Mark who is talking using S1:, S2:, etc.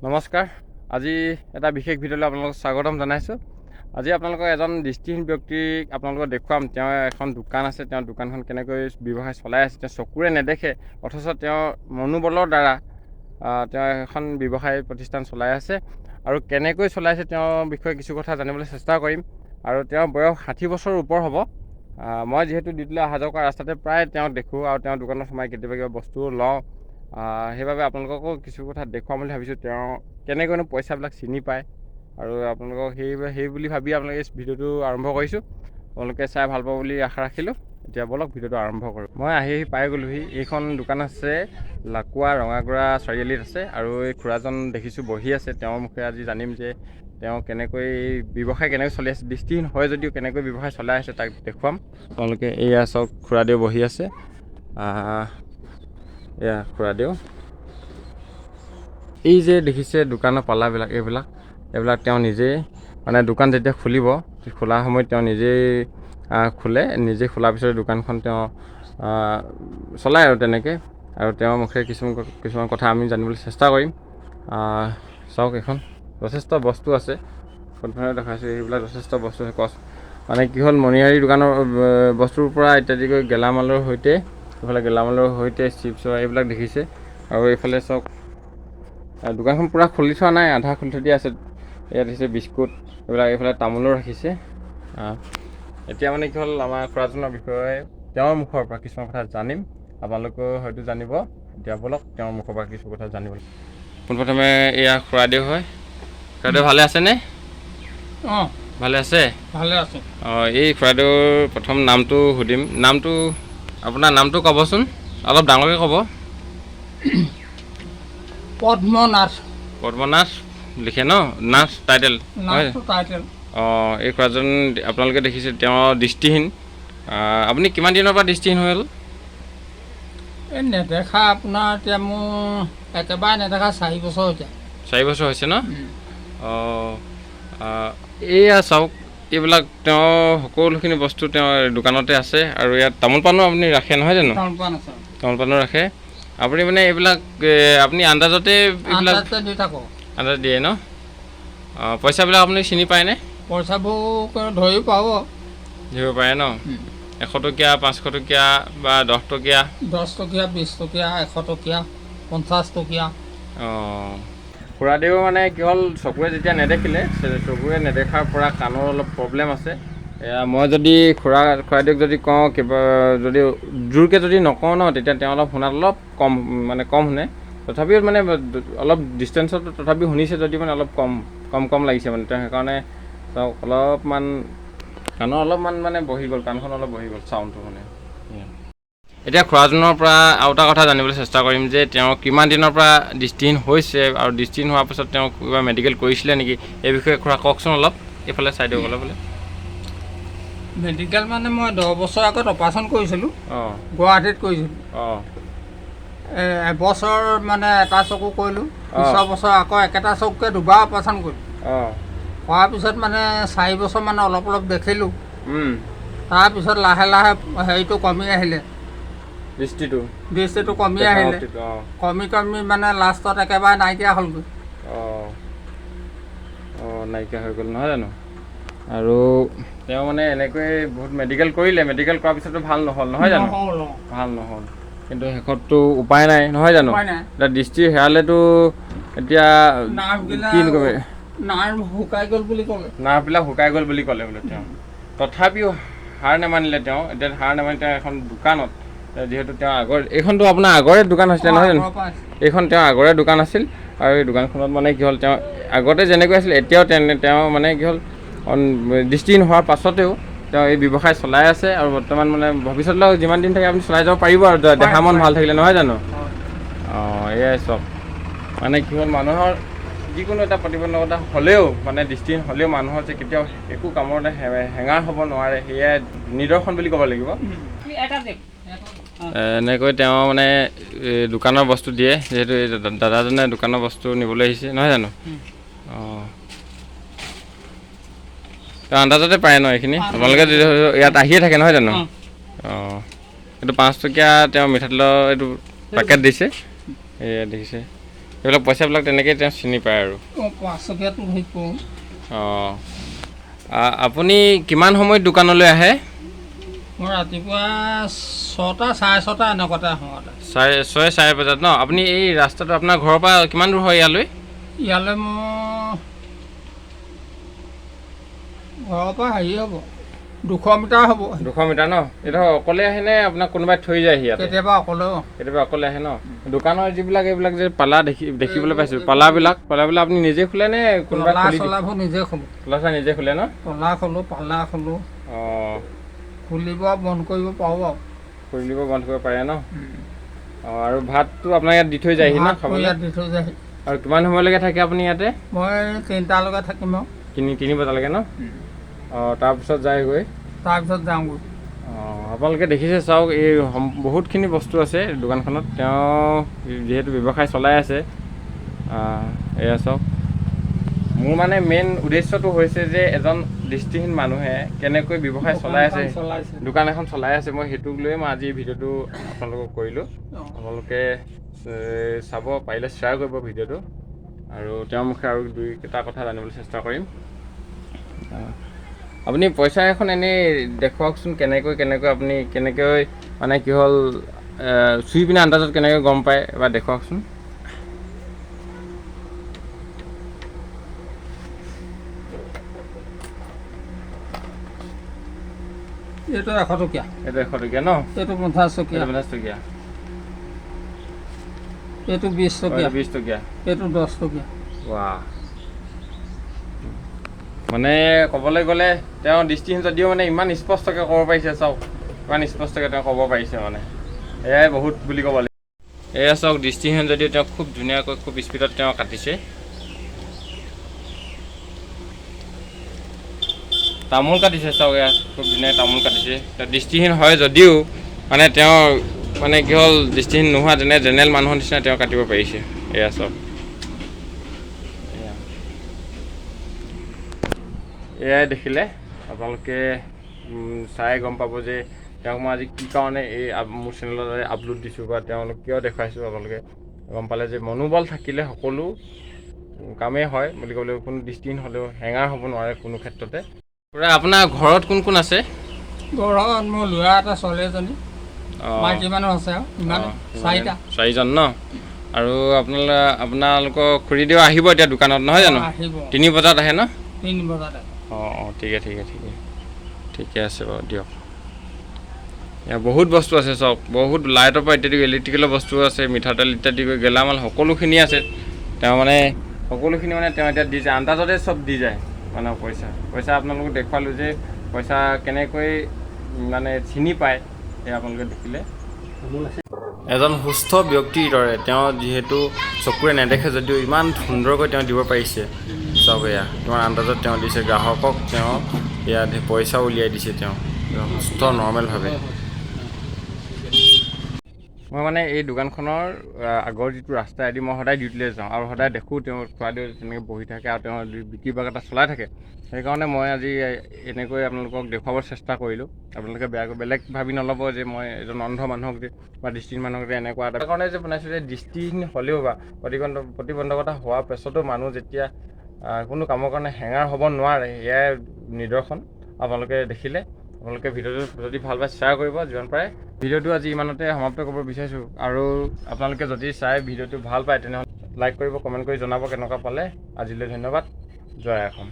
S1: নমস্কাৰ। আজি এটা বিশেষ ভিডিঅ'লৈ আপোনালোকক স্বাগতম জনাইছোঁ। আজি আপোনালোকক এজন দৃষ্টিহীন ব্যক্তিক আপোনালোকক দেখুৱাম। তেওঁ এখন দোকান আছে, তেওঁ দোকানখন কেনেকৈ ব্যৱসায় চলাই আছে। তেওঁ চকুৰে নেদেখে, অথচ তেওঁ মনোবলৰ দ্বাৰা তেওঁ এখন ব্যৱসায় প্ৰতিষ্ঠান চলাই আছে আৰু কেনেকৈ চলাইছে তেওঁৰ বিষয়ে কিছু কথা জানিবলৈ চেষ্টা কৰিম। আৰু তেওঁৰ বয়স 60 বছৰৰ ওপৰ হ'ব। মই যিহেতু ডিউটিলৈ অহা যোৱা কৰা ৰাস্তাতে প্ৰায় তেওঁক দেখোঁ আৰু তেওঁৰ দোকানত সোমাই কেতিয়াবা কিবা বস্তু লওঁ। সেইবাবে আপোনালোককো কিছু কথা দেখুৱাম বুলি ভাবিছোঁ। তেওঁ কেনেকৈনো পইচাবিলাক চিনি পায় আৰু আপোনালোকক সেই বুলি ভাবি আপোনালোকে এই ভিডিঅ'টো আৰম্ভ কৰিছোঁ। আপোনালোকে চাই ভাল পাব বুলি আশা ৰাখিলোঁ। এতিয়া বলক ভিডিঅ'টো আৰম্ভ কৰোঁ। মই আহি পাই গ'লোহি। এইখন দোকান আছে লাকুৱা ৰঙাগৰা চাৰিআলিত আছে আৰু এই খুৰাজন দেখিছোঁ বহি আছে। তেওঁৰ মুখে আজি জানিম যে তেওঁ কেনেকৈ ব্যৱসায় কেনেকৈ চলি আছে, দৃষ্টিহীন হয় যদিও কেনেকৈ ব্যৱসায় চলাই আছে তাক দেখুৱাম। আপোনালোকে এয়া চাওক, খুৰাদেউ বহি আছে। এয়া খুৰাদেউ। এই যে দেখিছে দোকানৰ পাল্লাবিলাক, এইবিলাক তেওঁ নিজেই মানে দোকান যেতিয়া খুলিব, খোলা সময়ত তেওঁ নিজেই খোলে। নিজে খোলাৰ পিছত দোকানখন তেওঁ চলায় আৰু তেনেকৈ। আৰু তেওঁৰ মুখে কিছুমান কথা আমি জানিবলৈ চেষ্টা কৰিম। চাওক, এখন যথেষ্ট বস্তু আছে। ফটোখনত দেখাইছোঁ এইবিলাক যথেষ্ট বস্তু আছে। মানে কি হ'ল, মণিহাৰী দোকানৰ বস্তুৰ পৰা ইত্যাদিকৈ গেলামালৰ সৈতে চিপছৰ এইবিলাক দেখিছে। আৰু এইফালে চাওক, দোকানখন পূৰা খুলি থোৱা নাই, আধা খুলি থৈ দিয়া আছে। ইয়াত দিছে বিস্কুট এইবিলাক, এইফালে তামোলো ৰাখিছে। এতিয়া মানে কি হ'ল, আমাৰ খুৰাজনৰ বিষয়ে তেওঁৰ মুখৰ পৰা কিছুমান কথা জানিম। আপোনালোকেও হয়তো জানিব। এতিয়া বলক তেওঁৰ মুখৰ পৰা কিছু কথা জানিবলৈ। পোনপ্ৰথমে এয়া খুৰাদেউ হয়। খুৰাদেউ ভালে আছেনে?
S2: অঁ,
S1: ভালে আছে?
S2: ভালে আছে।
S1: এই খুৰাদেউৰ প্ৰথম নামটো সুধিম। আপোনাৰ নামটো ক'বচোন, অলপ ডাঙৰকৈ ক'ব। পদ্মনাথ লিখে ন? নাথ টাইটেল? এই খুৰাজন আপোনালোকে দেখিছে, তেওঁ দৃষ্টিহীন। আপুনি কিমান দিনৰ পৰা দৃষ্টিহীন হ'ল?
S2: এই নেদেখা আপোনাৰ এতিয়া মোৰ একেবাৰে নেদেখা 4 বছৰ হৈছে।
S1: 4 বছৰ হৈছে ন? এইয়া চাওক, এইবিলাক তেওঁ সকলোখিনি বস্তু তেওঁৰ দোকানতে আছে। আৰু ইয়াত তামোল পাণো আপুনি ৰাখে নহয় জানো? তামোল পাণো ৰাখে। আপুনি মানে এইবিলাক আপুনি আন্দাজতে এইবিলাক আন্দাজ দিয়ে ন? পইচাবিলাক আপুনি চিনি পায়নে?
S2: পইচাবোৰ ধৰিব
S1: পাৰে ন? 100 টকীয়া, 500 টকীয়া বা 10 টকীয়া?
S2: 10 টকীয়া, 20 টকীয়া, 100 টকীয়া, 50 টকীয়া।
S1: খুৰাদেউ মানে কি হ'ল, চকুৰে যেতিয়া নেদেখিলে, চকুৰে নেদেখাৰ পৰা কাণৰ অলপ প্ৰব্লেম আছে। মই যদি খুৰাদেউক যদি কওঁ, কিবা যদি জোৰকৈ যদি নকওঁ ন, তেতিয়া তেওঁ অলপ শুনাত অলপ কম শুনে। তথাপিও মানে অলপ ডিষ্টেঞ্চত তথাপিও শুনিছে যদি মানে অলপ কম লাগিছে মানে। তেওঁ সেইকাৰণে চাওক, কাণৰ অলপমান মানে কাণখন অলপ বহি গ'ল চাউণ্ডটো মানে। এতিয়া খুৰাজনৰ পৰা আৰু এটা কথা জানিবলৈ চেষ্টা কৰিম যে তেওঁ কিমান দিনৰ পৰা দৃষ্টিহীন হৈছে আৰু দৃষ্টিহীন হোৱাৰ পাছত তেওঁ কিবা মেডিকেল কৰিছিলে নেকি, এই বিষয়ে খুৰা কওকচোন অলপ। এইফালে চাইডে গ'লে বোলে
S2: মেডিকেল মানে মই 10 বছৰ আগত অপাৰেশ্যন কৰিছিলোঁ। গুৱাহাটীত কৰিছিলোঁ। এবছৰ মানে এটা চকু কৰিলোঁ, পিছৰ বছৰ আকৌ একেটা চকুকে দুবাৰ অপাৰেশ্যন কৰিলোঁ। কৰাৰ পিছত মানে 4 বছৰ মানে অলপ দেখিলোঁ। তাৰপিছত লাহে লাহে হেৰিটো কমি আহিলে, দৃষ্টিটো কমি আহিলে। কমি মানে লাষ্টত একেবাৰে নাইকিয়া হ'লগৈ।
S1: নাইকিয়া হৈ গ'ল নহয় জানো? আৰু তেওঁ মানে এনেকৈ বহুত মেডিকেল কৰিলে, মেডিকেল কৰাৰ পিছতো ভাল নহ'ল নহয় জানো? ভাল নহ'ল, কিন্তু শেষততো উপায় নাই নহয় জানো? এতিয়া দৃষ্টি হেৰালেতো এতিয়া কি নক'বে,
S2: নাৰ্ভবিলাক
S1: শুকাই গ'ল বুলি ক'লে বোলে তেওঁ। তথাপিও হাৰ নেমানিলে তেওঁ। এতিয়া তেওঁ এখন দোকানত, যিহেতু তেওঁ এইখনতো আপোনাৰ আগৰে দোকান হৈছিলে নহয় জানো? এইখন তেওঁ আগৰে দোকান আছিল। আৰু এই দোকানখনত মানে কি হ'ল, তেওঁ আগতে যেনেকৈ আছিল এতিয়াও তেওঁ মানে কি হ'ল, দৃষ্টিহীন হোৱাৰ পাছতেও তেওঁ এই ব্যৱসায় চলাই আছে। আৰু বৰ্তমান মানে ভৱিষ্যতলৈ যিমান দিন থাকে আপুনি চলাই যাব পাৰিব আৰু দেহা মন ভাল থাকিলে নহয় জানো? এয়াই চব মানে কি হ'ল, মানুহৰ যিকোনো এটা প্ৰতিবন্ধকতা হ'লেও, মানে দৃষ্টিহীন হ'লেও মানুহৰ যে কেতিয়াও একো কামতে হেঙাৰ হ'ব নোৱাৰে, সেয়াই নিদৰ্শন বুলি ক'ব লাগিব। এনেকৈ তেওঁ মানে দোকানৰ বস্তু দিয়ে, যিহেতু এই দাদাজনে দোকানৰ বস্তু নিবলৈ আহিছে নহয় জানো? তেওঁ আন্দাজতে পায় ন এইখিনি? আপোনালোকে ইয়াত আহিয়ে থাকে নহয় জানো? এইটো 5 টকীয়া তেওঁ মিঠাতেলৰ এইটো পেকেট দিছে। এয়া দেখিছে, সেইবিলাক পইচাবিলাক তেনেকৈ তেওঁ চিনি পায় আৰু।
S2: 500টকীয়াটো হেৰি কৰোঁ।
S1: অঁ, আপুনি কিমান সময়ত দোকানলৈ আহে?
S2: মই ৰাতিপুৱা 6টা 6:30 এনেকুৱাতে আহোঁ।
S1: 6-4 বজাত ন? আপুনি এই ৰাস্তাটো আপোনাৰ ঘৰৰ পৰা কিমান দূৰ হয় ইয়ালৈ?
S2: ইয়ালৈ মোৰ ঘৰৰ পৰা হেৰি হ'ব 200 মিটাৰ হ'ব।
S1: 200 মিটাৰ ন? এইটো অকলে আহেনে আপোনাক কোনোবাই থৈ যায়হি ইয়াতে?
S2: কেতিয়াবা অকলেও।
S1: কেতিয়াবা অকলে আহে ন? দোকানৰ যিবিলাক এইবিলাক যে পালা দেখিবলৈ পাইছোঁ, পালাবিলাক আপুনি নিজে খোলে নে কোনোবাই খুলি দিয়ে?
S2: চলাবোৰ নিজে খোলোঁ।
S1: তলা নিজে খোলে ন?
S2: তলা খোলোঁ, পালা খোলোঁ।
S1: অঁ,
S2: খুলিব বন্ধ কৰিব পাৰোঁ আৰু।
S1: খুলিব বন্ধ কৰিব পাৰে ন? অঁ, আৰু ভাতটো আপোনাৰ ইয়াত দি থৈ যায়হি ন খাবলৈ?
S2: ইয়াত দি থৈ যায়হি।
S1: আৰু কিমান সময়লৈকে থাকে আপুনি ইয়াতে?
S2: মই 3টালৈকে থাকিম আৰু।
S1: 3 বজালৈকে ন? অঁ, তাৰপিছত যায়গৈ?
S2: তাৰপিছত যাওঁগৈ।
S1: অঁ, আপোনালোকে দেখিছে চাওক, এই বহুতখিনি বস্তু আছে দোকানখনত। তেওঁ যিহেতু ব্যৱসায় চলাই আছে। এয়া চাওক, মোৰ মানে মেইন উদ্দেশ্যটো হৈছে যে এজন দৃষ্টিহীন মানুহে কেনেকৈ ব্যৱসায় চলাই আছে, দোকান এখন চলাই আছে, মই সেইটোক লৈয়ে মই আজি ভিডিঅ'টো আপোনালোকক কৰিলোঁ। আপোনালোকে চাব, পাৰিলে শ্বেয়াৰ কৰিব ভিডিঅ'টো, আৰু তেওঁৰ মুখে আৰু 2-এটা কথা জানিবলৈ চেষ্টা কৰিম। আপুনি পইচা এখন এনেই দেখুৱাওকচোন, কেনেকৈ আপুনি কেনেকৈ মানে কি হ'ল চুই পিনে আন্দাজত কেনেকৈ গম পায়, এবাৰ দেখুৱাওকচোন।
S2: এইটো 100 টকীয়া।
S1: এইটো 100 টকীয়া ন?
S2: এইটো 50 টকীয়া।
S1: 50 টকীয়া।
S2: এইটো 20 টকীয়া।
S1: 20 টকীয়া।
S2: এইটো 10 টকীয়া।
S1: বাহ, মানে ক'বলৈ গ'লে তেওঁ দৃষ্টিহীন যদিও মানে ইমান স্পষ্টকৈ ক'ব পাৰিছে চাওক, ইমান স্পষ্টকৈ তেওঁ ক'ব পাৰিছে, মানে এয়াই বহুত বুলি ক'ব লাগিব। এয়া চাওক, দৃষ্টিহীন যদিও তেওঁ খুব ধুনীয়াকৈ খুব স্পীডত তেওঁ কাটিছে। তামোল কাটিছে চাওক, এয়া খুব ধুনীয়াকৈ তামোল কাটিছে। তেওঁ দৃষ্টিহীন হয় যদিও মানে তেওঁ মানে কি হ'ল, দৃষ্টিহীন নোহোৱা জেনেৰেল মানুহৰ নিচিনা তেওঁ কাটিব পাৰিছে। এয়া চাওক, এয়াই দেখিলে আপোনালোকে চাই গম পাব যে তেওঁক মই আজি কি কাৰণে এই মোৰ চেনেলত আপলোড দিছোঁ বা তেওঁলোক কিয় দেখুৱাইছোঁ। আপোনালোকে গম পালে যে মনোবল থাকিলে সকলো কামেই হয় বুলি ক'লেও, কোনো দৃষ্টিহীন হ'লেও হেঙাৰ হ'ব নোৱাৰে কোনো ক্ষেত্ৰতে। পুৰা আপোনাৰ ঘৰত কোন কোন আছে?
S2: ঘৰত মোৰ ল'ৰা এটা, ছোৱালী এজনী, মাইকী মানুহ আছে আৰু ইমান
S1: 4জন ন? আৰু আপোনালোকৰ খুৰীদেউ আহিব এতিয়া দোকানত, নহয় জানো?
S2: আহিব।
S1: 3 বজাত আহে ন?
S2: 3 বজাত আহে।
S1: অঁ, ঠিকে আছে বাৰু, দিয়ক। বহুত বস্তু আছে চাওক, বহুত লাইটৰ পৰা ইত্যাদি ইলেক্ট্ৰিকেলৰ বস্তু আছে, মিঠাতেল ইত্যাদি কৰি গেলামাল সকলোখিনি আছে। তেওঁ মানে সকলোখিনি মানে তেওঁ এতিয়া দি যায়, আন্দাজতে চব দি যায়। মানে পইচা আপোনালোকক দেখুৱালোঁ যে পইচা কেনেকৈ মানে চিনি পায়, সেয়া আপোনালোকে দেখিলে। এজন সুস্থ ব্যক্তিৰ দৰে তেওঁ যিহেতু চকুৰে নেদেখে যদিও ইমান সুন্দৰকৈ তেওঁ দিব পাৰিছে চাওক। এয়া কিমান আন্দাজত তেওঁ দিছে, গ্ৰাহকক তেওঁ ইয়াত পইচা উলিয়াই দিছে তেওঁ সুস্থ নৰ্মেলভাৱে। মই মানে এই দোকানখনৰ আগৰ যিটো ৰাস্তাইদি মই সদায় ডিউটিলৈ যাওঁ, আৰু সদায় দেখোঁ তেওঁ খুৱাইদেউ তেনেকৈ বহি থাকে আৰু তেওঁ বিক্ৰী বাগ এটা চলাই থাকে। সেইকাৰণে মই আজি এনেকৈ আপোনালোকক দেখুৱাবৰ চেষ্টা কৰিলোঁ। আপোনালোকে বেলেগ ভাবি নল'ব যে মই এজন অন্ধ মানুহক যে বা দৃষ্টিহীন মানুহক যে এনেকুৱা এটা কাৰণে যে বনাইছোঁ যে দৃষ্টিহীন হ'লেও বা প্ৰতিবন্ধকতা হোৱাৰ পিছতো মানুহ যেতিয়া কোনো কামৰ কাৰণে হেঙাৰ হ'ব নোৱাৰে, এয়াই নিদৰ্শন। আপোনালোকে দেখিলে। আপোনালোকে ভিডিঅ'টো যদি ভাল পায় শ্বেয়াৰ কৰিব যিমান পাৰে। ভিডিঅ'টো আজি ইমানতে সমাপ্ত কৰিব বিচাৰিছোঁ, আৰু আপোনালোকে যদি চাই ভিডিঅ'টো ভাল পায় তেনেহ'লে লাইক কৰিব, কমেণ্ট কৰি জনাব কেনেকুৱা পালে। আজিলৈ ধন্যবাদ। জয় অসম।